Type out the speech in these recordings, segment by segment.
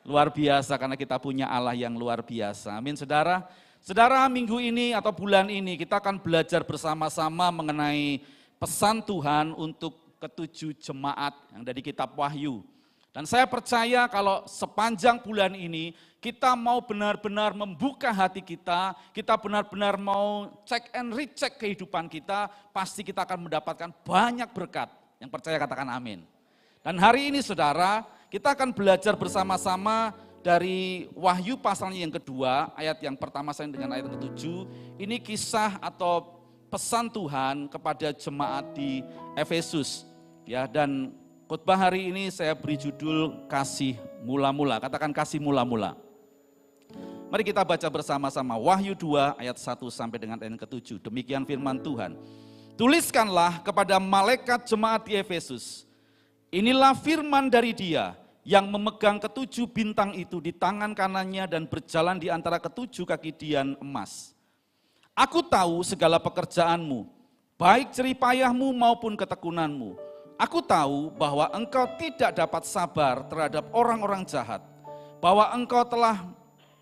Luar biasa karena kita punya Allah yang luar biasa. Amin saudara. Saudara, minggu ini atau bulan ini kita akan belajar bersama-sama mengenai pesan Tuhan untuk ketujuh jemaat yang dari kitab Wahyu. Dan saya percaya kalau sepanjang bulan ini kita mau benar-benar membuka hati kita benar-benar mau cek and recheck kehidupan kita, pasti kita akan mendapatkan banyak berkat. Yang percaya katakan amin. Dan hari ini saudara, kita akan belajar bersama-sama dari Wahyu pasalnya yang kedua, ayat yang pertama sampai dengan ayat yang ketujuh. Ini kisah atau pesan Tuhan kepada jemaat di Efesus. Ya, dan khotbah hari ini saya beri judul Kasih Mula-Mula. Katakan kasih mula-mula. Mari kita baca bersama-sama Wahyu 2 ayat 1 sampai dengan ayat yang ketujuh. Demikian firman Tuhan. Tuliskanlah kepada malaikat jemaat di Efesus. Inilah firman dari Dia yang memegang ketujuh bintang itu di tangan kanannya dan berjalan di antara ketujuh kaki dian emas. Aku tahu segala pekerjaanmu, baik jeripayahmu maupun ketekunanmu. Aku tahu bahwa engkau tidak dapat sabar terhadap orang-orang jahat, bahwa engkau telah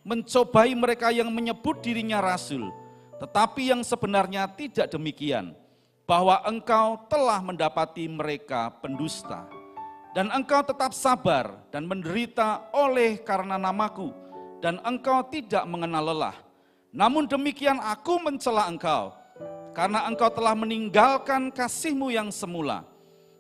mencobai mereka yang menyebut dirinya rasul, tetapi yang sebenarnya tidak demikian, bahwa engkau telah mendapati mereka pendusta. Dan engkau tetap sabar dan menderita oleh karena namaku, dan engkau tidak mengenal lelah. Namun demikian aku mencela engkau, karena engkau telah meninggalkan kasihmu yang semula.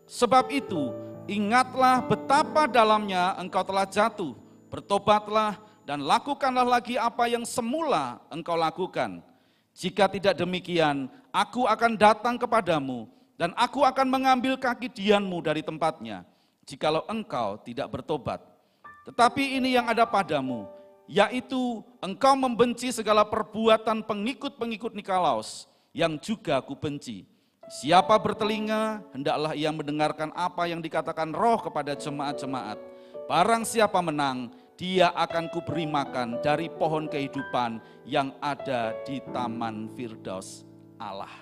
Sebab itu, ingatlah betapa dalamnya engkau telah jatuh, bertobatlah dan lakukanlah lagi apa yang semula engkau lakukan. Jika tidak demikian, aku akan datang kepadamu, dan aku akan mengambil kaki dianmu dari tempatnya, jikalau engkau tidak bertobat. Tetapi ini yang ada padamu, yaitu engkau membenci segala perbuatan pengikut-pengikut Nikolaus, yang juga kubenci. Siapa bertelinga, hendaklah ia mendengarkan apa yang dikatakan Roh kepada jemaat-jemaat. Barang siapa menang, dia akan kuberi makan dari pohon kehidupan yang ada di Taman Firdaus Allah.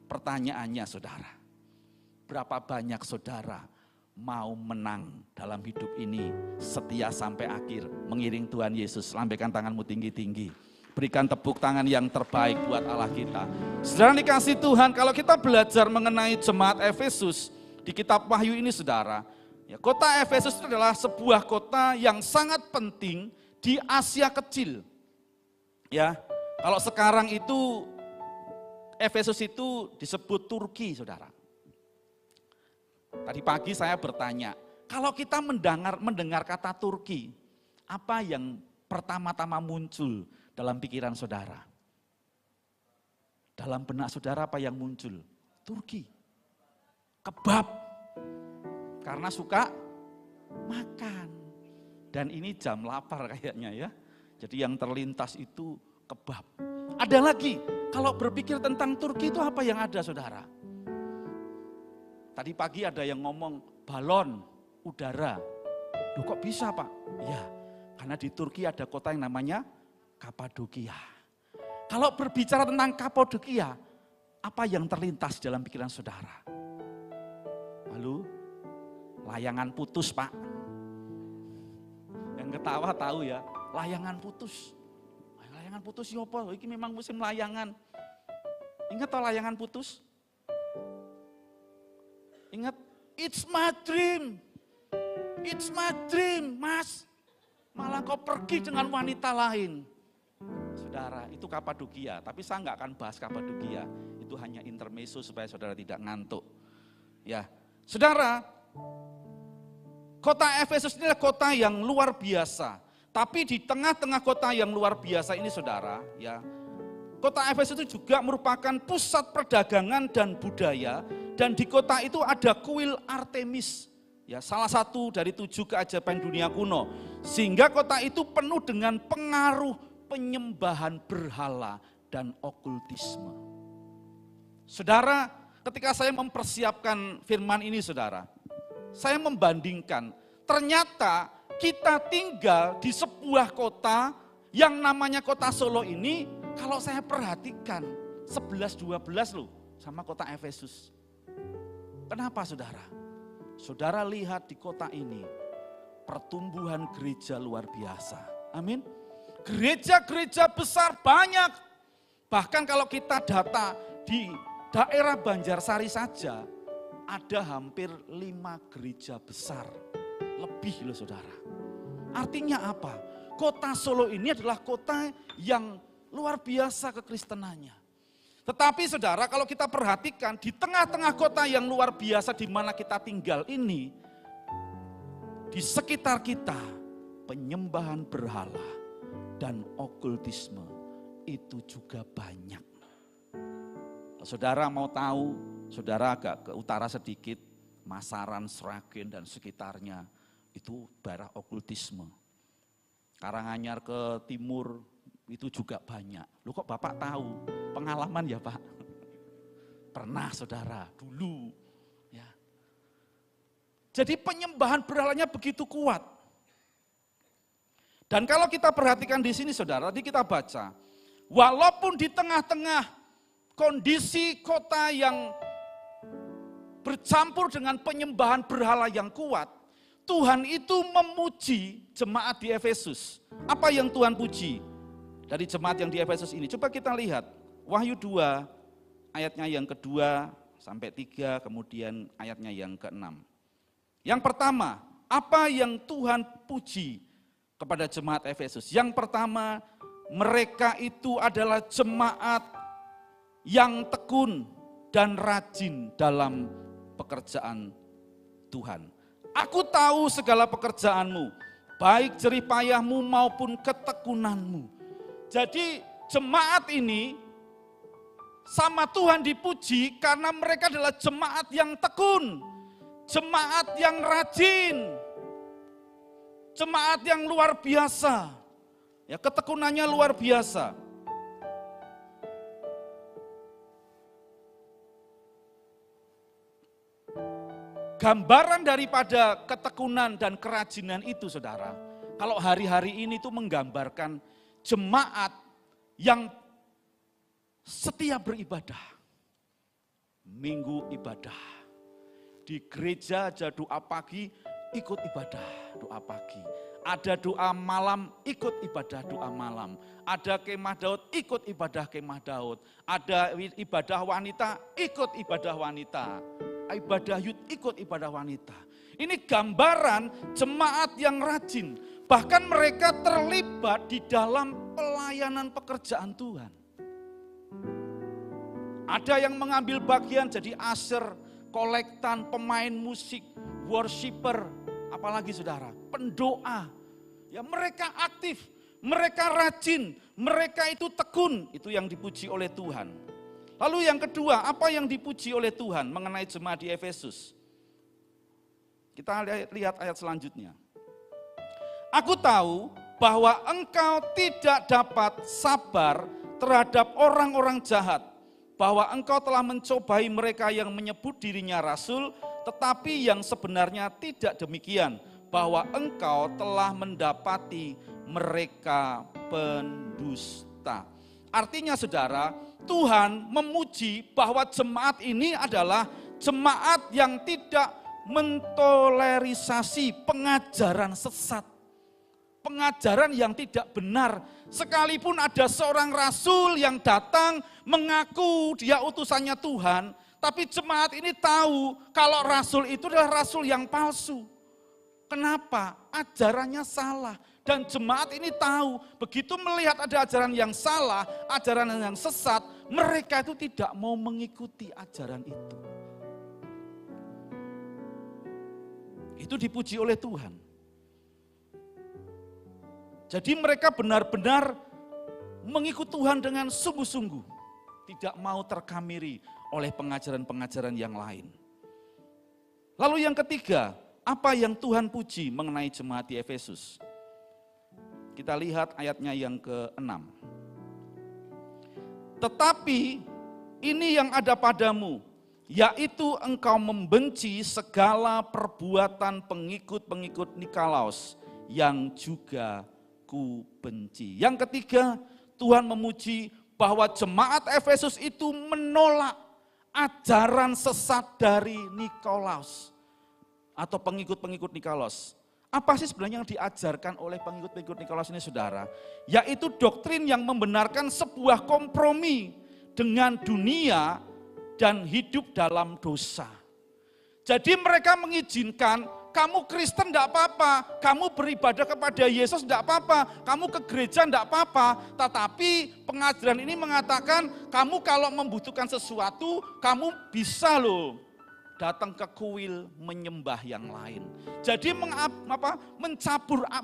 Pertanyaannya saudara, berapa banyak saudara mau menang dalam hidup ini, setia sampai akhir, mengiring Tuhan Yesus? Lambaikan tanganmu tinggi-tinggi. Berikan tepuk tangan yang terbaik buat Allah kita. Saudara dikasih Tuhan, kalau kita belajar mengenai jemaat Efesus di kitab Wahyu ini saudara, ya, kota Efesus itu adalah sebuah kota yang sangat penting di Asia Kecil. Ya, kalau sekarang itu Efesus itu disebut Turki, saudara. Tadi pagi saya bertanya, kalau kita mendengar kata Turki, apa yang pertama-tama muncul dalam pikiran saudara? Dalam benak saudara apa yang muncul? Turki. Kebab. Karena suka makan. Dan ini jam lapar kayaknya ya. Jadi yang terlintas itu kebab. Ada lagi, kalau berpikir tentang Turki itu apa yang ada saudara? Tadi pagi ada yang ngomong balon udara. Loh kok bisa Pak? Ya, karena di Turki ada kota yang namanya Kapadokia. Kalau berbicara tentang Kapadokia, apa yang terlintas dalam pikiran saudara? Halo? Layangan putus Pak. Yang ketawa tahu ya, layangan putus. Layangan putus ya apa? Ini memang musim layangan. Ingat toh layangan putus? Ingat, it's my dream. It's my dream, Mas. Malah kau pergi dengan wanita lain. Saudara, itu Kapadokia. Tapi saya nggak akan bahas Kapadokia. Itu hanya intermezzo supaya saudara tidak ngantuk. Ya, saudara, kota Efesus ini adalah kota yang luar biasa. Tapi di tengah-tengah kota yang luar biasa ini saudara, ya, kota Efesus itu juga merupakan pusat perdagangan dan budaya. Dan di kota itu ada kuil Artemis, ya, salah satu dari 7 keajaiban dunia kuno. Sehingga kota itu penuh dengan pengaruh penyembahan berhala dan okultisme. Saudara, ketika saya mempersiapkan firman ini saudara, saya membandingkan, ternyata kita tinggal di sebuah kota yang namanya kota Solo ini, kalau saya perhatikan 11-12 loh sama kota Efesus. Kenapa saudara? Saudara lihat di kota ini, pertumbuhan gereja luar biasa. Amin. Gereja-gereja besar banyak. Bahkan kalau kita data di daerah Banjarsari saja, ada hampir 5 gereja besar. Lebih loh saudara. Artinya apa? Kota Solo ini adalah kota yang luar biasa kekristenannya. Tetapi saudara, kalau kita perhatikan di tengah-tengah kota yang luar biasa di mana kita tinggal ini, di sekitar kita penyembahan berhala dan okultisme itu juga banyak. Saudara mau tahu, saudara agak ke utara sedikit, Masaran, Sragen dan sekitarnya itu daerah okultisme. Karanganyar ke timur itu juga banyak. Loh kok Bapak tahu? Pengalaman ya Pak? Pernah saudara, dulu. Ya. Jadi penyembahan berhalanya begitu kuat. Dan kalau kita perhatikan di sini saudara, tadi kita baca, walaupun di tengah-tengah kondisi kota yang bercampur dengan penyembahan berhala yang kuat, Tuhan itu memuji jemaat di Efesus. Apa yang Tuhan puji dari jemaat yang di Efesus ini? Coba kita lihat Wahyu 2 ayatnya yang kedua sampai 3, kemudian ayatnya yang ke-6. Yang pertama, apa yang Tuhan puji kepada jemaat Efesus? Yang pertama, mereka itu adalah jemaat yang tekun dan rajin dalam pekerjaan Tuhan. Aku tahu segala pekerjaanmu, baik jerih payahmu maupun ketekunanmu. Jadi jemaat ini sama Tuhan dipuji karena mereka adalah jemaat yang tekun, jemaat yang rajin, jemaat yang luar biasa. Ya, ketekunannya luar biasa. Gambaran daripada ketekunan dan kerajinan itu saudara, kalau hari-hari ini itu menggambarkan jemaat yang setia beribadah. Minggu ibadah. Di gereja aja doa pagi, ikut ibadah, doa pagi. Ada doa malam, ikut ibadah doa malam. Ada kemah Daud, ikut ibadah kemah Daud. Ada ibadah wanita, ikut ibadah wanita. Ibadah yud, ikut ibadah wanita. Ini gambaran jemaat yang rajin. Bahkan mereka terlibat di dalam pelayanan pekerjaan Tuhan. Ada yang mengambil bagian jadi usher, kolektan, pemain musik, worshiper, apalagi saudara, pendoa. Ya, mereka aktif, mereka rajin, mereka itu tekun, itu yang dipuji oleh Tuhan. Lalu yang kedua, apa yang dipuji oleh Tuhan mengenai jemaat di Efesus? Kita lihat ayat selanjutnya. Aku tahu bahwa engkau tidak dapat sabar terhadap orang-orang jahat, bahwa engkau telah mencobai mereka yang menyebut dirinya rasul, tetapi yang sebenarnya tidak demikian, bahwa engkau telah mendapati mereka pendusta. Artinya saudara, Tuhan memuji bahwa jemaat ini adalah jemaat yang tidak mentolerisasi pengajaran sesat. Pengajaran yang tidak benar. Sekalipun ada seorang rasul yang datang mengaku dia utusannya Tuhan, tapi jemaat ini tahu kalau rasul itu adalah rasul yang palsu. Kenapa? Ajarannya salah. Dan jemaat ini tahu, begitu melihat ada ajaran yang salah, ajaran yang sesat, mereka itu tidak mau mengikuti ajaran itu. Itu dipuji oleh Tuhan. Jadi mereka benar-benar mengikut Tuhan dengan sungguh-sungguh. Tidak mau terkamiri oleh pengajaran-pengajaran yang lain. Lalu yang ketiga, apa yang Tuhan puji mengenai jemaat di Efesus? Kita lihat ayatnya yang ke-6. Tetapi ini yang ada padamu, yaitu engkau membenci segala perbuatan pengikut-pengikut Nikolaus yang juga ku benci. Yang ketiga, Tuhan memuji bahwa jemaat Efesus itu menolak ajaran sesat dari Nikolaus atau pengikut-pengikut Nikolaus. Apa sih sebenarnya yang diajarkan oleh pengikut-pengikut Nikolaus ini saudara? Yaitu doktrin yang membenarkan sebuah kompromi dengan dunia dan hidup dalam dosa. Jadi mereka mengizinkan, kamu Kristen enggak apa-apa, kamu beribadah kepada Yesus enggak apa-apa, kamu ke gereja enggak apa-apa. Tetapi pengajaran ini mengatakan, kamu kalau membutuhkan sesuatu, kamu bisa loh datang ke kuil menyembah yang lain. Jadi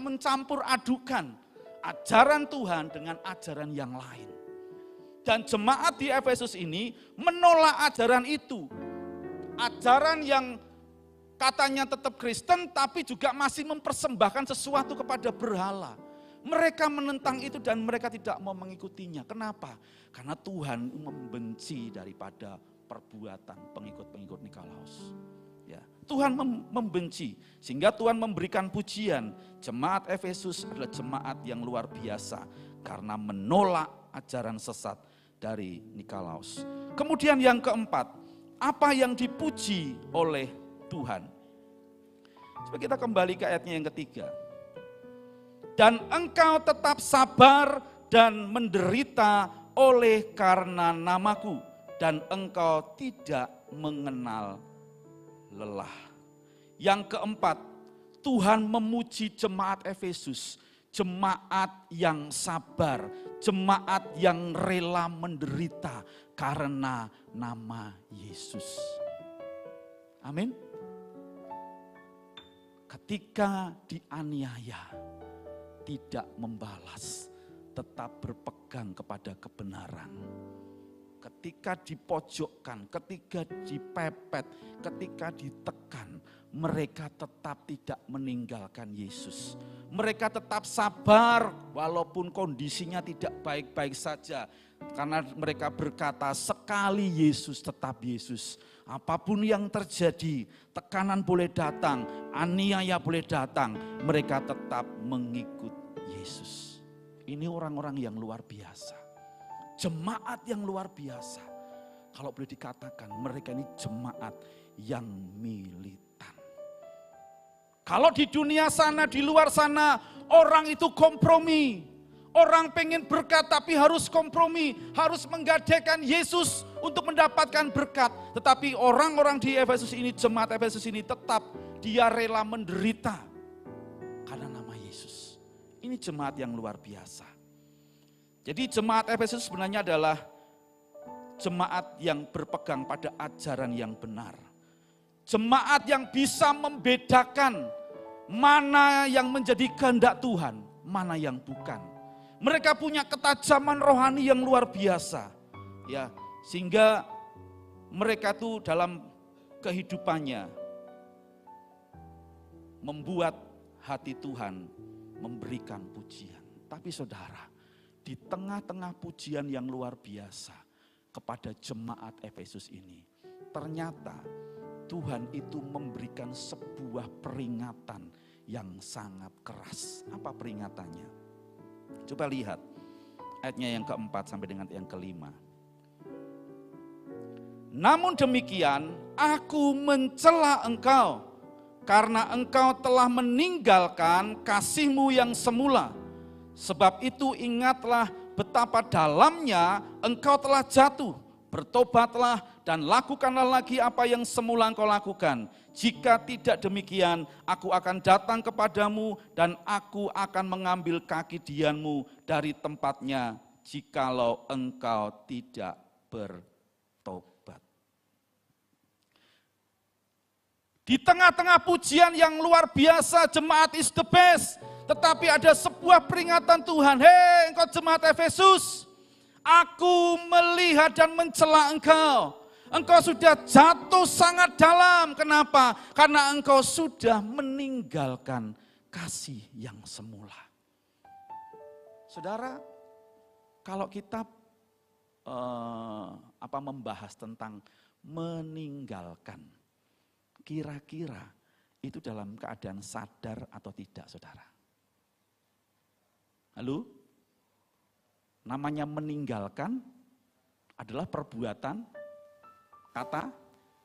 mencampur adukan ajaran Tuhan dengan ajaran yang lain. Dan jemaat di Efesus ini menolak ajaran itu. Ajaran yang katanya tetap Kristen tapi juga masih mempersembahkan sesuatu kepada berhala. Mereka menentang itu dan mereka tidak mau mengikutinya. Kenapa? Karena Tuhan membenci daripada perbuatan pengikut-pengikut Nikolaus. Ya, Tuhan membenci sehingga Tuhan memberikan pujian. Jemaat Efesus adalah jemaat yang luar biasa karena menolak ajaran sesat dari Nikolaus. Kemudian yang keempat, apa yang dipuji oleh Tuhan? Coba kita kembali ke ayatnya yang ketiga. Dan engkau tetap sabar dan menderita oleh karena namaku, dan engkau tidak mengenal lelah. Yang keempat, Tuhan memuji jemaat Efesus, jemaat yang sabar, jemaat yang rela menderita karena nama Yesus. Amin. Ketika dianiaya, tidak membalas, tetap berpegang kepada kebenaran. Ketika dipojokkan, ketika dipepet, ketika ditekan, mereka tetap tidak meninggalkan Yesus. Mereka tetap sabar walaupun kondisinya tidak baik-baik saja. Karena mereka berkata, sekali Yesus tetap Yesus. Apapun yang terjadi, tekanan boleh datang, aniaya boleh datang, mereka tetap mengikut Yesus. Ini orang-orang yang luar biasa. Jemaat yang luar biasa. Kalau boleh dikatakan mereka ini jemaat yang militan. Kalau di dunia sana, di luar sana, orang itu kompromi. Orang pengen berkat tapi harus kompromi. Harus menggadaikan Yesus untuk mendapatkan berkat. Tetapi orang-orang di Efesus ini, jemaat Efesus ini tetap dia rela menderita. Karena nama Yesus. Ini jemaat yang luar biasa. Jadi jemaat Efesus sebenarnya adalah jemaat yang berpegang pada ajaran yang benar. Jemaat yang bisa membedakan mana yang menjadi kehendak Tuhan, mana yang bukan. Mereka punya ketajaman rohani yang luar biasa. Ya, sehingga mereka tuh dalam kehidupannya membuat hati Tuhan memberikan pujian. Tapi saudara, di tengah-tengah pujian yang luar biasa kepada jemaat Efesus ini, ternyata Tuhan itu memberikan sebuah peringatan yang sangat keras. Apa peringatannya? Coba lihat ayatnya yang keempat sampai dengan yang kelima. Namun demikian, aku mencela engkau karena engkau telah meninggalkan kasihmu yang semula. Sebab itu ingatlah betapa dalamnya engkau telah jatuh. Bertobatlah dan lakukanlah lagi apa yang semula engkau lakukan. Jika tidak demikian, aku akan datang kepadamu dan aku akan mengambil kaki dianmu dari tempatnya jikalau engkau tidak bertobat. Di tengah-tengah pujian yang luar biasa, jemaat is the best. Tetapi ada sebuah peringatan Tuhan. Hei engkau jemaat Efesus, aku melihat dan mencela engkau. Engkau sudah jatuh sangat dalam. Kenapa? Karena engkau sudah meninggalkan kasih yang semula. Saudara, kalau kita membahas tentang meninggalkan, kira-kira itu dalam keadaan sadar atau tidak, saudara? Halo? Namanya meninggalkan adalah perbuatan, kata,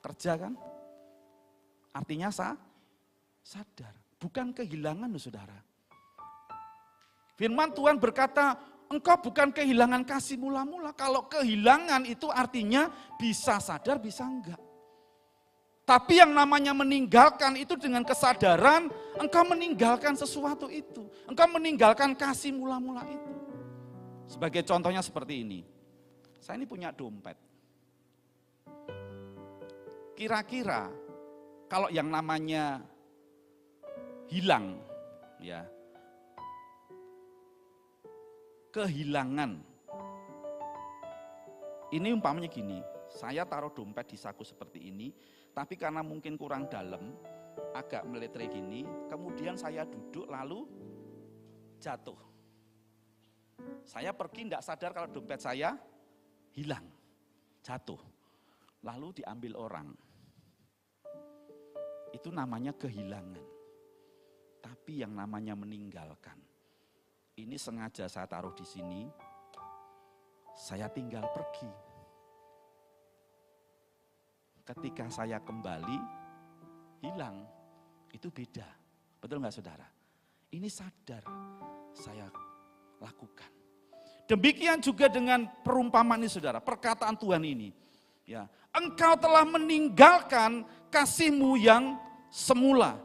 kerja kan? Artinya sadar. bukan kehilangan loh saudara. Firman Tuhan berkata, engkau bukan kehilangan kasih mula-mula. Kalau kehilangan itu artinya bisa sadar, bisa enggak. Tapi yang namanya meninggalkan itu dengan kesadaran, engkau meninggalkan sesuatu itu. Engkau meninggalkan kasih mula-mula itu. Sebagai contohnya seperti ini. Saya ini punya dompet. Kira-kira kalau yang namanya hilang, ya, kehilangan. Ini umpamanya gini, saya taruh dompet di saku seperti ini, tapi karena mungkin kurang dalam, agak meletre gini, kemudian saya duduk lalu jatuh. Saya pergi tidak sadar kalau dompet saya hilang, jatuh, lalu diambil orang. Itu namanya kehilangan. Tapi yang namanya meninggalkan, ini sengaja saya taruh di sini, saya tinggal pergi. Ketika saya kembali, hilang, itu beda. Betul nggak saudara? Ini sadar saya lakukan. Demikian juga dengan perumpamaan ini saudara, perkataan Tuhan ini. Ya, engkau telah meninggalkan kasihmu yang semula.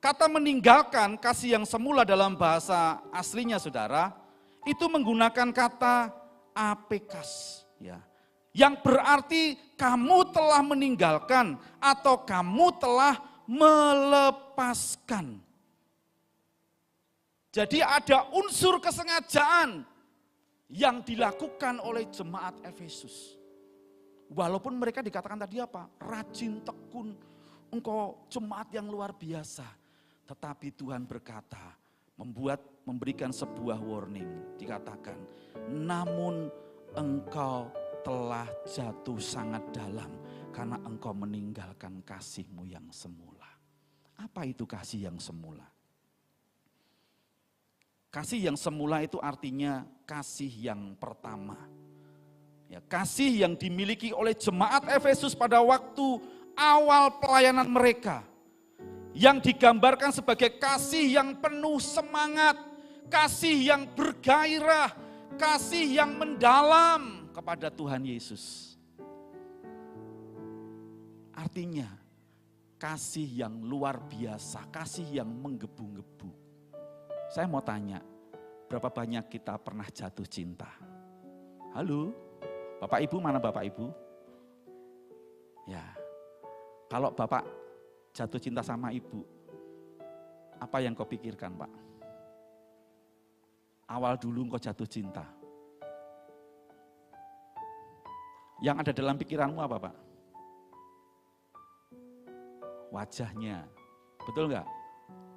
Kata meninggalkan kasih yang semula dalam bahasa aslinya saudara, itu menggunakan kata apekas. Ya, yang berarti kamu telah meninggalkan atau kamu telah melepaskan. Jadi ada unsur kesengajaan yang dilakukan oleh jemaat Efesus. Walaupun mereka dikatakan tadi apa? Rajin, tekun, engkau jemaat yang luar biasa. Tetapi Tuhan berkata, memberikan sebuah warning. Dikatakan, namun engkau telah jatuh sangat dalam karena engkau meninggalkan kasihmu yang semula. Apa itu kasih yang semula? Kasih yang semula itu artinya kasih yang pertama. Ya, kasih yang dimiliki oleh jemaat Efesus pada waktu awal pelayanan mereka. Yang digambarkan sebagai kasih yang penuh semangat, kasih yang bergairah, kasih yang mendalam kepada Tuhan Yesus. Artinya kasih yang luar biasa, kasih yang menggebu-gebu. Saya mau tanya, berapa banyak kita pernah jatuh cinta? Halo, Bapak Ibu, mana Bapak Ibu? Ya, kalau Bapak jatuh cinta sama Ibu, apa yang kau pikirkan Pak? Awal dulu kau jatuh cinta. Yang ada dalam pikiranmu apa Pak? Wajahnya, betul nggak?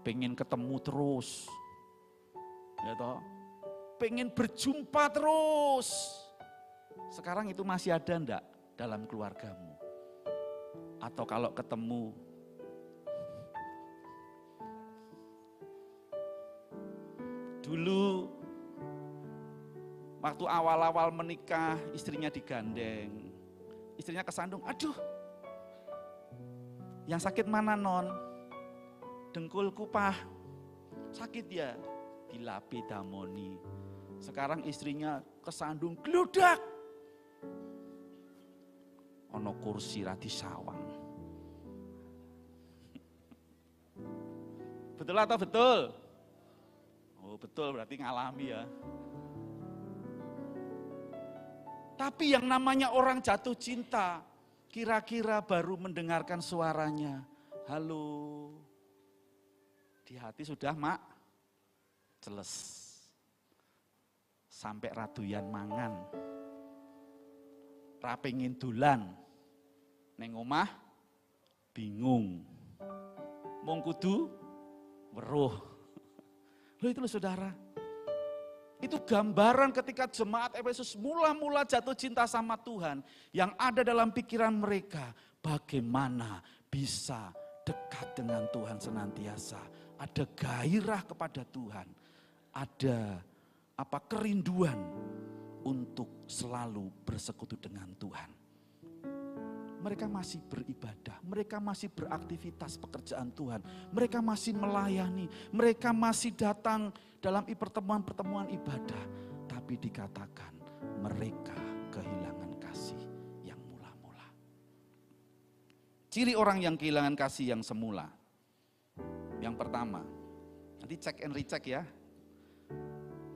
Pengen ketemu terus. Ya toh, pengen berjumpa terus. Sekarang itu masih ada enggak dalam keluargamu? Atau kalau ketemu, dulu waktu awal-awal menikah istrinya digandeng, istrinya kesandung, aduh yang sakit mana non? Dengkulku Pak, sakit ya? Dilapi damoni. Sekarang istrinya kesandung gludak. Ono kursi radi sawang. Betul atau betul? Oh betul, berarti ngalami ya. Tapi yang namanya orang jatuh cinta, kira-kira baru mendengarkan suaranya. Halo. Di hati sudah mak celes, sampai raduyan mangan, rapengin dolan, neng omah bingung, mong kudu weruh. Loh itu loh saudara, itu gambaran ketika jemaat Efesus mula-mula jatuh cinta sama Tuhan, yang ada dalam pikiran mereka, bagaimana bisa dekat dengan Tuhan senantiasa, ada gairah kepada Tuhan. Ada kerinduan untuk selalu bersekutu dengan Tuhan. mereka masih beribadah, mereka masih beraktivitas pekerjaan Tuhan, mereka masih melayani, mereka masih datang dalam pertemuan-pertemuan ibadah. Tapi dikatakan mereka kehilangan kasih yang mula-mula. Ciri orang yang kehilangan kasih yang semula. Yang pertama, nanti cek and recheck ya.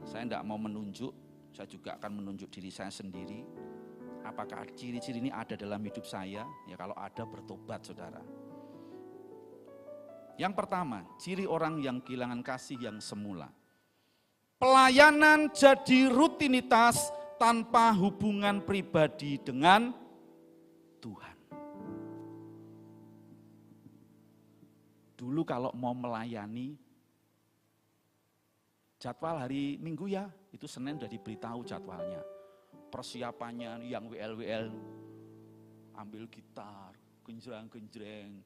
Saya tidak mau menunjuk, saya juga akan menunjuk diri saya sendiri. Apakah ciri-ciri ini ada dalam hidup saya? Ya kalau ada, bertobat saudara. Yang pertama, ciri orang yang kehilangan kasih yang semula. Pelayanan jadi rutinitas tanpa hubungan pribadi dengan Tuhan. Dulu kalau mau melayani, jadwal hari Minggu ya, itu Senin udah diberitahu jadwalnya. Persiapannya yang WL, ambil gitar, genjreng-genjreng.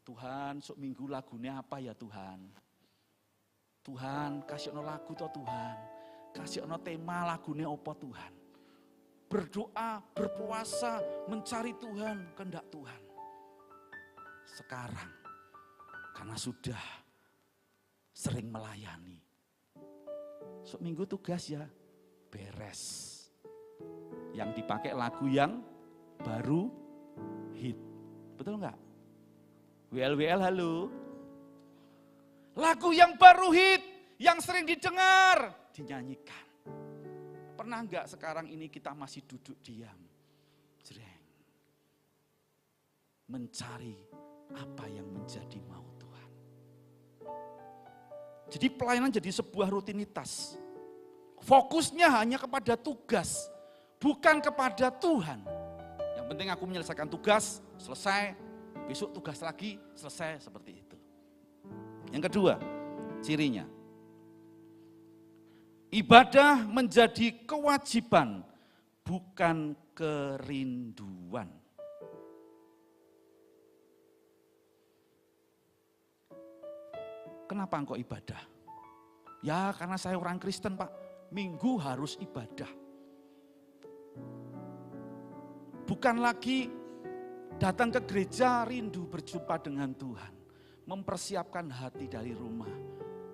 Tuhan, sok minggu lagunya apa ya Tuhan? Tuhan, kasih ono lagu toh Tuhan. Kasih ono tema lagunya apa Tuhan? Berdoa, berpuasa, mencari Tuhan, kehendak Tuhan. Sekarang, karena sudah sering melayani, sok minggu tugas ya, beres. Yang dipakai lagu yang baru hit. Betul enggak? WL halo. Lagu yang baru hit, yang sering didengar, dinyanyikan. Pernah enggak sekarang ini kita masih duduk diam? Jreng. Mencari apa yang menjadi mau Tuhan. Jadi pelayanan jadi sebuah rutinitas. Fokusnya hanya kepada tugas, bukan kepada Tuhan. Yang penting aku menyelesaikan tugas, selesai, besok tugas lagi, selesai, seperti itu. Yang kedua, cirinya. Ibadah menjadi kewajiban, bukan kerinduan. Kenapa engkau ibadah? Ya karena saya orang Kristen Pak, Minggu harus ibadah. Bukan lagi datang ke gereja rindu berjumpa dengan Tuhan. Mempersiapkan hati dari rumah.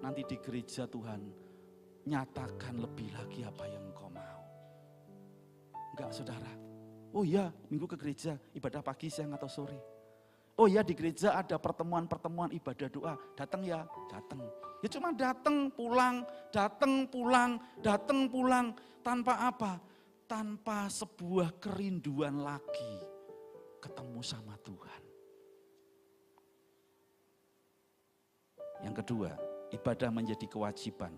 Nanti di gereja Tuhan nyatakan lebih lagi apa yang engkau mau. Enggak saudara. Oh iya, Minggu ke gereja, ibadah pagi, siang atau sore. Oh iya, di gereja ada pertemuan-pertemuan ibadah doa. Datang ya, datang. Ya cuma datang, pulang, datang, pulang, datang, pulang. Tanpa apa? Tanpa sebuah kerinduan lagi ketemu sama Tuhan. Yang kedua, ibadah menjadi kewajiban,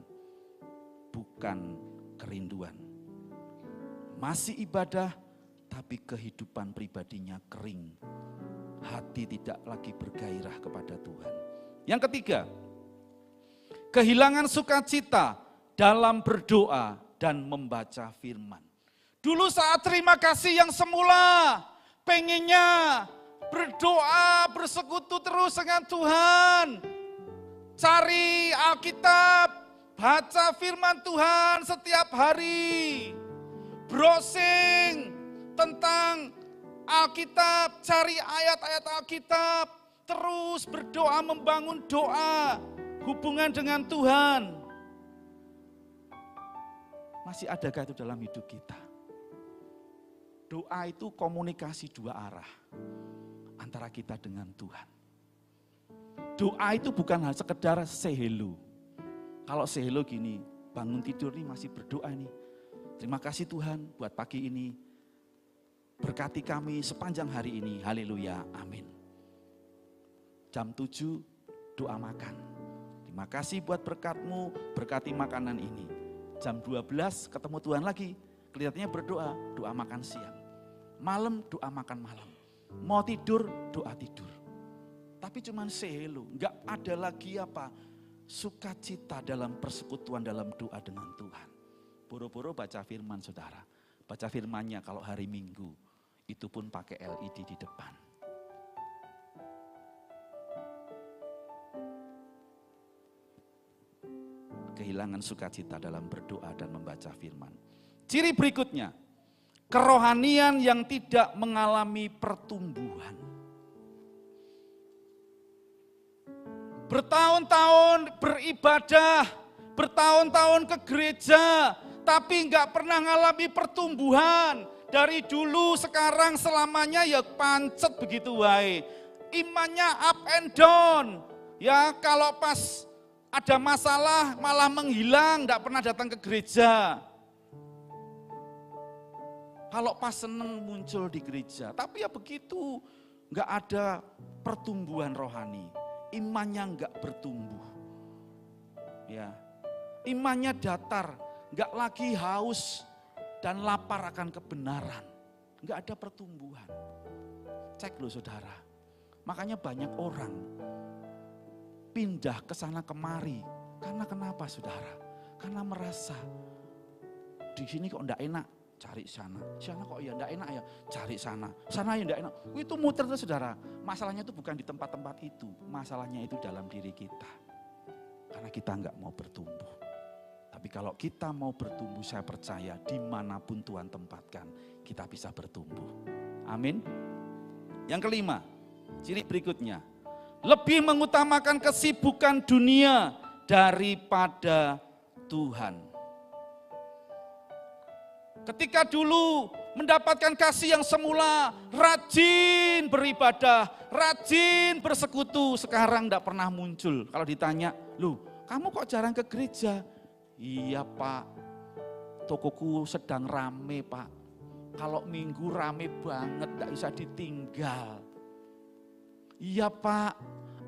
bukan kerinduan. Masih ibadah, tapi kehidupan pribadinya kering. Hati tidak lagi bergairah kepada Tuhan. Yang ketiga, kehilangan sukacita dalam berdoa dan membaca firman. Dulu saat terima kasih yang semula, pengennya berdoa, bersekutu terus dengan Tuhan. Cari Alkitab, baca firman Tuhan setiap hari. Browsing tentang Alkitab, cari ayat-ayat Alkitab. Terus berdoa, membangun doa, hubungan dengan Tuhan. Masih adakah itu dalam hidup kita? Doa itu komunikasi dua arah antara kita dengan Tuhan. Doa itu bukan hanya sekedar say hello. Kalau say hello gini, bangun tidur nih masih berdoa nih. Terima kasih Tuhan buat pagi ini. Berkati kami sepanjang hari ini. Haleluya, amin. Jam 7 doa makan. Terima kasih buat berkat-Mu, berkati makanan ini. Jam 12 ketemu Tuhan lagi. Kelihatannya berdoa, doa makan siang. Malam doa makan malam. Mau tidur, doa tidur. Tapi cuman say hello, enggak ada lagi apa? Sukacita dalam persekutuan dalam doa dengan Tuhan. Boro-boro baca firman saudara. Baca firmannya kalau hari Minggu, itu pun pakai LED di depan. Kehilangan sukacita dalam berdoa dan membaca firman. Ciri berikutnya, kerohanian yang tidak mengalami pertumbuhan. Bertahun-tahun beribadah, bertahun-tahun ke gereja, tapi enggak pernah mengalami pertumbuhan. Dari dulu sekarang selamanya ya pancet begitu wae. Imannya up and down. Ya kalau pas ada masalah malah menghilang, enggak pernah datang ke gereja. Kalau pas seneng muncul di gereja, tapi ya begitu, enggak ada pertumbuhan rohani. Imannya enggak bertumbuh. Ya. Imannya datar, enggak lagi haus dan lapar akan kebenaran. Enggak ada pertumbuhan. Cek loh saudara. Makanya banyak orang pindah ke sana kemari. Karena kenapa saudara? Karena merasa di sini kok enggak enak, cari sana. Sana kok ya enggak enak ya, cari sana. Sana ya enggak enak. Itu muter tuh saudara. Masalahnya itu bukan di tempat-tempat itu. Masalahnya itu dalam diri kita. Karena kita enggak mau bertumbuh. Tapi kalau kita mau bertumbuh, saya percaya dimanapun Tuhan tempatkan, kita bisa bertumbuh. Amin. Yang kelima, ciri berikutnya. Lebih mengutamakan kesibukan dunia daripada Tuhan. Ketika dulu mendapatkan kasih yang semula, rajin beribadah, rajin bersekutu, sekarang tidak pernah muncul. Kalau ditanya, loh kamu kok jarang ke gereja? Iya Pak, tokoku sedang rame Pak. Kalau minggu rame banget, tidak bisa ditinggal. Iya Pak,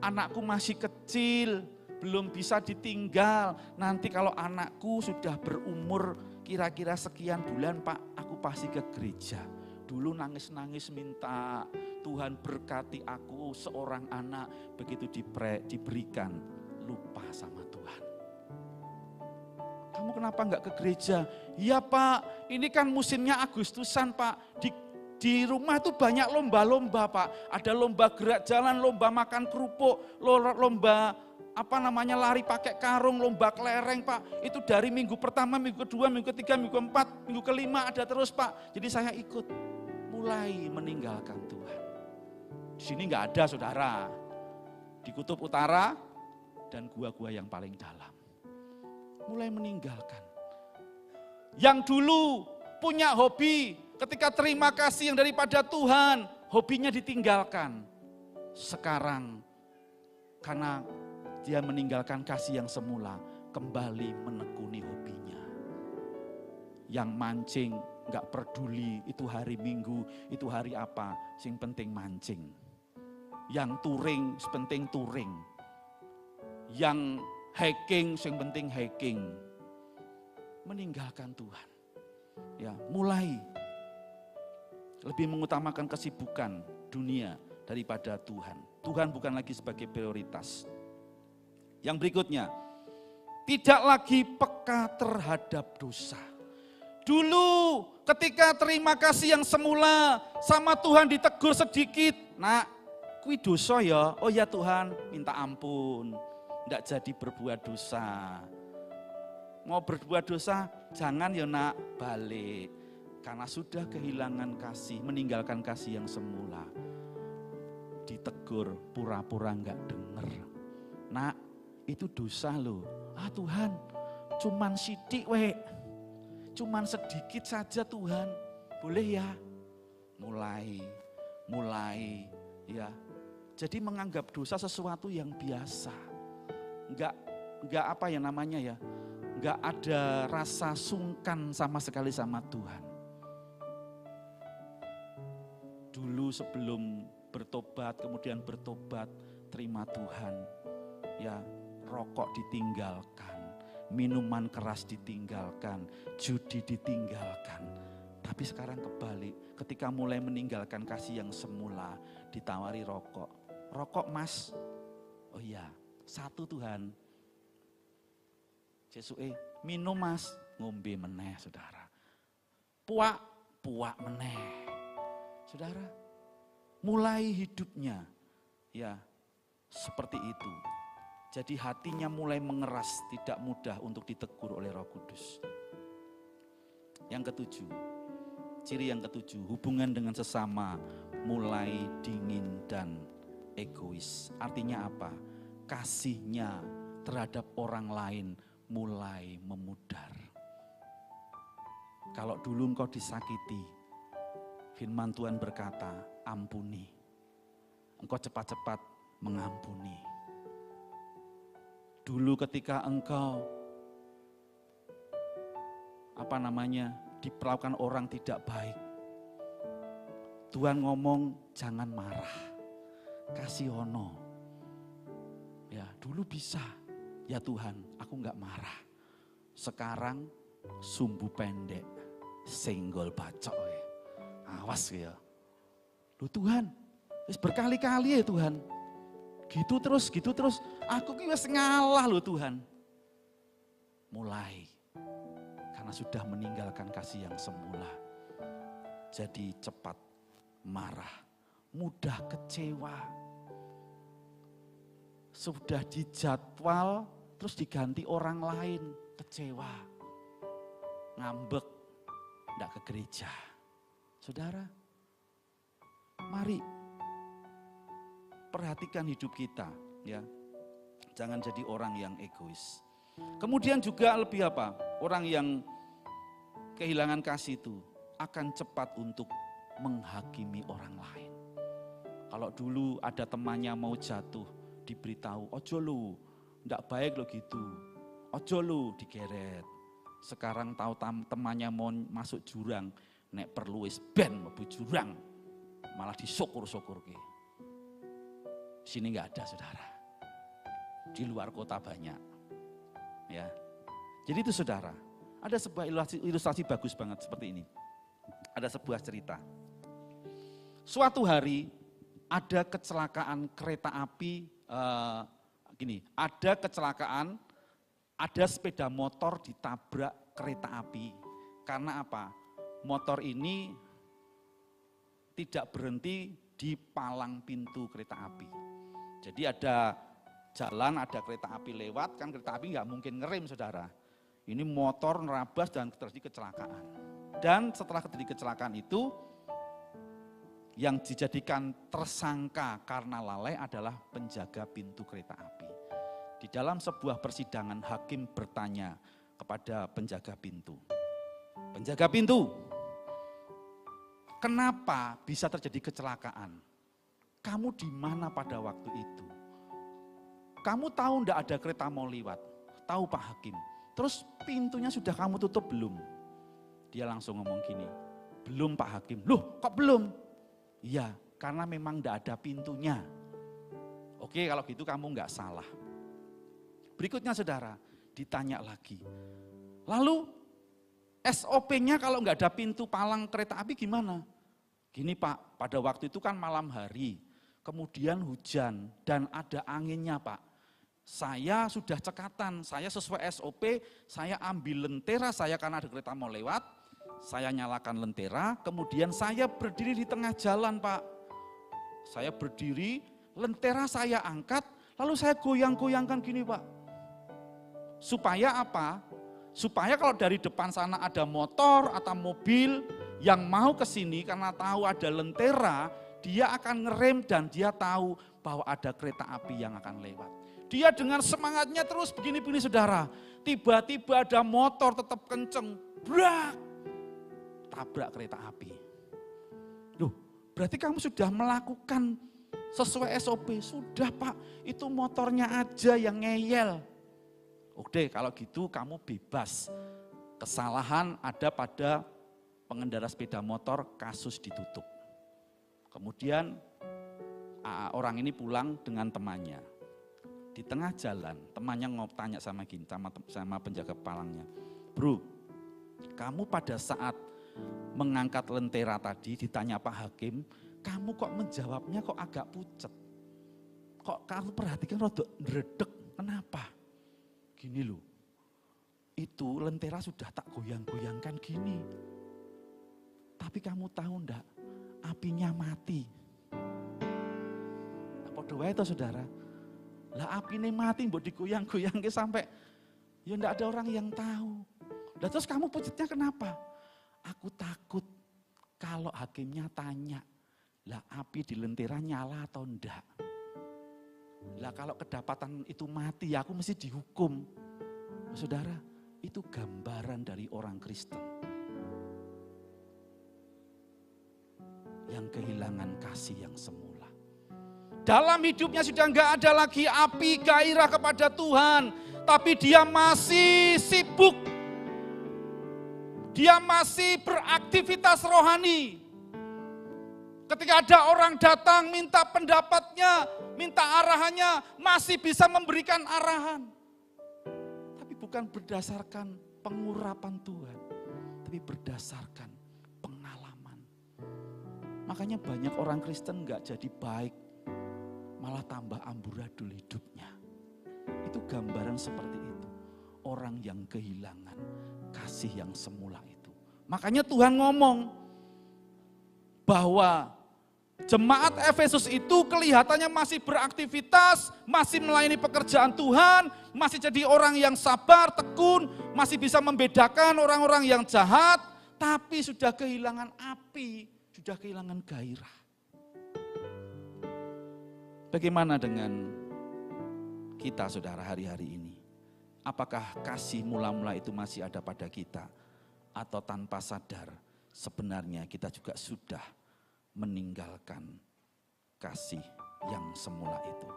anakku masih kecil, belum bisa ditinggal. Nanti kalau anakku sudah berumur kira-kira sekian bulan Pak, aku pasti ke gereja. Dulu nangis-nangis minta Tuhan berkati aku seorang anak, begitu diberikan, lupa sama Tuhan. Kamu kenapa enggak ke gereja? Iya Pak, ini kan musimnya Agustusan Pak. Di rumah tuh banyak lomba-lomba Pak. Ada lomba gerak jalan, lomba makan kerupuk, lomba lari pakai karung, lomba kelereng Pak. Itu dari minggu pertama, minggu kedua, minggu ketiga, minggu keempat, minggu kelima ada terus Pak. Jadi saya ikut. Mulai meninggalkan Tuhan. Di sini enggak ada saudara. Di kutub utara dan gua-gua yang paling dalam. Mulai meninggalkan. Yang dulu punya hobi, ketika terima kasih yang daripada Tuhan, hobinya ditinggalkan. Sekarang karena dia meninggalkan kasih yang semula, kembali menekuni hobinya. Yang mancing gak peduli itu hari Minggu, itu hari apa, sing penting mancing. Yang touring, penting touring. Yang hiking, yang penting hiking. Meninggalkan Tuhan. Ya, mulai lebih mengutamakan kesibukan dunia daripada Tuhan. Tuhan bukan lagi sebagai prioritas. Yang berikutnya, tidak lagi peka terhadap dosa. Dulu ketika terima kasih yang semula sama Tuhan ditegur sedikit, nak, kui dosa ya, oh ya Tuhan minta ampun. Tidak jadi berbuat dosa. Mau berbuat dosa, jangan ya nak, balik. Karena sudah kehilangan kasih, meninggalkan kasih yang semula. Ditegur, pura-pura enggak denger. Nak, itu dosa loh. Ah Tuhan, cuman sidik weh. Cuman sedikit saja Tuhan. Boleh ya? Mulai ya. Jadi menganggap dosa sesuatu yang biasa. Enggak apa ya namanya ya, enggak ada rasa sungkan sama sekali sama Tuhan. Dulu sebelum bertobat, kemudian bertobat, terima Tuhan. Ya, rokok ditinggalkan, minuman keras ditinggalkan, judi ditinggalkan. Tapi sekarang kebalik, ketika mulai meninggalkan kasih yang semula, ditawari rokok. Rokok Mas, oh iya. Satu Tuhan, Jesuke minum Mas, ngombe meneh saudara. Puak meneh. Saudara, mulai hidupnya ya seperti itu. Jadi hatinya mulai mengeras, tidak mudah untuk ditegur oleh Roh Kudus. Yang ketujuh, Ciri yang ketujuh, hubungan dengan sesama mulai dingin dan egois. Artinya apa? Kasihnya terhadap orang lain mulai memudar. Kalau dulu engkau disakiti, firman Tuhan berkata, ampuni. Engkau cepat-cepat mengampuni. Dulu ketika engkau diperlakukan orang tidak baik, Tuhan ngomong jangan marah, kasihono. Ya, dulu bisa. Ya Tuhan, aku enggak marah. Sekarang sumbu pendek, senggol bacok. Awas ya. Loh Tuhan, berkali-kali ya Tuhan. Gitu terus. Aku ki wis ngalah loh Tuhan. Mulai. Karena sudah meninggalkan kasih yang semula. Jadi cepat marah, mudah kecewa. Sudah dijadwal, terus diganti orang lain, kecewa. Ngambek, enggak ke gereja. Saudara, mari perhatikan hidup kita, ya. Jangan jadi orang yang egois. Kemudian juga lebih apa? Orang yang kehilangan kasih itu akan cepat untuk menghakimi orang lain. Kalau dulu ada temannya mau jatuh, diberitahu, ojo lu, ndak baik lo gitu, ojo lu, digeret. Sekarang tahu temannya mau masuk jurang, nek perlu wis ben mlebu jurang, malah disyukur-syukur ke. Sini nggak ada saudara, di luar kota banyak, ya. Jadi itu saudara, ada sebuah ilustrasi bagus banget seperti ini. Ada sebuah cerita. Suatu hari ada kecelakaan kereta api, ada sepeda motor ditabrak kereta api. Karena apa? Motor ini tidak berhenti di palang pintu kereta api. Jadi ada jalan, ada kereta api lewat, kan kereta api nggak mungkin ngerem saudara. Ini motor nerabas dan terjadi kecelakaan. Dan setelah terjadi kecelakaan itu, yang dijadikan tersangka karena lalai adalah penjaga pintu kereta api. Di dalam sebuah persidangan, hakim bertanya kepada penjaga pintu. Penjaga pintu, kenapa bisa terjadi kecelakaan? Kamu di mana pada waktu itu? Kamu tahu enggak ada kereta mau lewat? Tahu Pak Hakim. Terus pintunya sudah kamu tutup belum? Dia langsung ngomong gini, belum Pak Hakim. Loh kok belum? Iya, karena memang enggak ada pintunya. Oke, kalau gitu kamu enggak salah. Berikutnya saudara, ditanya lagi. Lalu SOP-nya kalau enggak ada pintu palang kereta api gimana? Gini Pak, pada waktu itu kan malam hari, kemudian hujan dan ada anginnya Pak. Saya sudah cekatan, saya sesuai SOP, saya ambil lentera saya karena ada kereta mau lewat, saya nyalakan lentera, kemudian saya berdiri di tengah jalan Pak. Saya berdiri, lentera saya angkat, lalu saya goyang-goyangkan gini Pak. Supaya apa? Supaya kalau dari depan sana ada motor atau mobil yang mau ke sini karena tahu ada lentera, dia akan ngerem dan dia tahu bahwa ada kereta api yang akan lewat. Dia dengan semangatnya terus begini-begini saudara. Tiba-tiba ada motor tetap kenceng. Brak! Tabrak kereta api. Loh, berarti kamu sudah melakukan sesuai SOP. Sudah Pak, itu motornya aja yang ngeyel. Oke, kalau gitu kamu bebas. Kesalahan ada pada pengendara sepeda motor, kasus ditutup. Kemudian orang ini pulang dengan temannya. Di tengah jalan, temannya tanya sama penjaga palangnya. Bro, kamu pada saat mengangkat lentera tadi ditanya Pak Hakim, kamu kok menjawabnya kok agak pucet. Kok kamu perhatikan rodok ngeredek, kenapa? Gini loh, itu lentera sudah tak goyang-goyangkan gini. Tapi kamu tahu enggak, apinya mati. Padha wae to saudara. Lah apine mati mbok digoyang-goyangke sampai ya enggak ada orang yang tahu. Lah terus kamu pucetnya kenapa? Aku takut Kalau hakimnya tanya, lah api di lentera nyala atau enggak? Lah kalau kedapatan itu mati, ya aku mesti dihukum. Saudara, itu gambaran dari orang Kristen yang kehilangan kasih yang semula. Dalam hidupnya sudah enggak ada lagi api gairah kepada Tuhan, tapi dia masih sibuk. Dia masih beraktivitas rohani. Ketika ada orang datang minta pendapatnya, minta arahannya, masih bisa memberikan arahan. Tapi bukan berdasarkan pengurapan Tuhan, tapi berdasarkan pengalaman. Makanya banyak orang Kristen gak jadi baik, malah tambah amburadul hidupnya. Itu gambaran seperti itu. Orang yang kehilangan kasih yang semula itu. Makanya Tuhan ngomong bahwa jemaat Efesus itu kelihatannya masih beraktivitas, masih melayani pekerjaan Tuhan, masih jadi orang yang sabar, tekun, masih bisa membedakan orang-orang yang jahat, tapi sudah kehilangan api, sudah kehilangan gairah. Bagaimana dengan kita saudara hari-hari ini? Apakah kasih mula-mula itu masih ada pada kita? Atau tanpa sadar sebenarnya kita juga sudah meninggalkan kasih yang semula itu.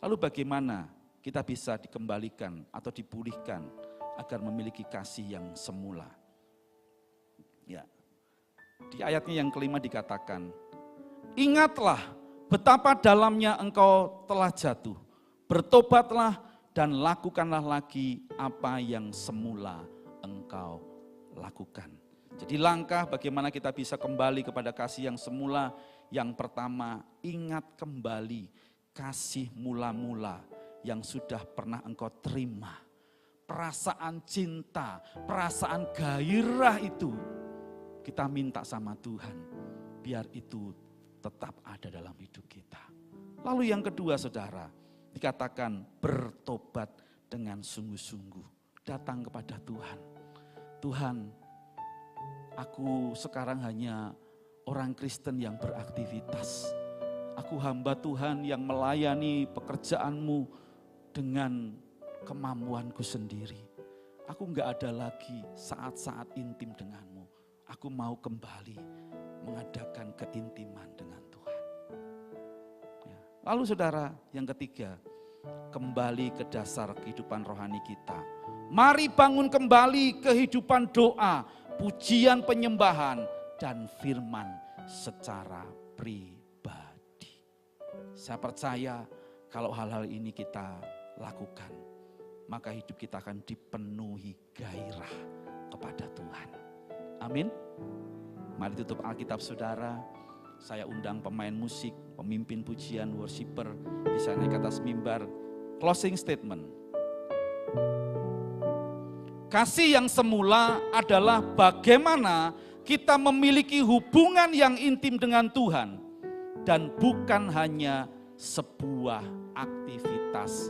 Lalu bagaimana kita bisa dikembalikan atau dipulihkan agar memiliki kasih yang semula? Ya, di ayatnya yang kelima dikatakan, ingatlah betapa dalamnya engkau telah jatuh, bertobatlah dan lakukanlah lagi apa yang semula engkau lakukan. Jadi langkah bagaimana kita bisa kembali kepada kasih yang semula. Yang pertama, ingat kembali kasih mula-mula yang sudah pernah engkau terima. Perasaan cinta, perasaan gairah itu kita minta sama Tuhan. Biar itu tetap ada dalam hidup kita. Lalu yang kedua saudara, dikatakan bertobat dengan sungguh-sungguh. Datang kepada Tuhan. Tuhan, aku sekarang hanya orang Kristen yang beraktivitas. Aku hamba Tuhan yang melayani pekerjaan-Mu dengan kemampuanku sendiri. Aku enggak ada lagi saat-saat intim dengan-Mu. Aku mau kembali mengadakan keintiman dengan Tuhan. Ya. Lalu saudara, yang ketiga, kembali ke dasar kehidupan rohani kita. Mari bangun kembali kehidupan doa, pujian penyembahan, dan firman secara pribadi. Saya percaya kalau hal-hal ini kita lakukan, maka hidup kita akan dipenuhi gairah kepada Tuhan. Amin. Mari tutup Alkitab saudara. Saya undang pemain musik, pemimpin pujian, worshiper bisa naik ke atas mimbar. Closing statement. Kasih yang semula adalah bagaimana kita memiliki hubungan yang intim dengan Tuhan dan bukan hanya sebuah aktivitas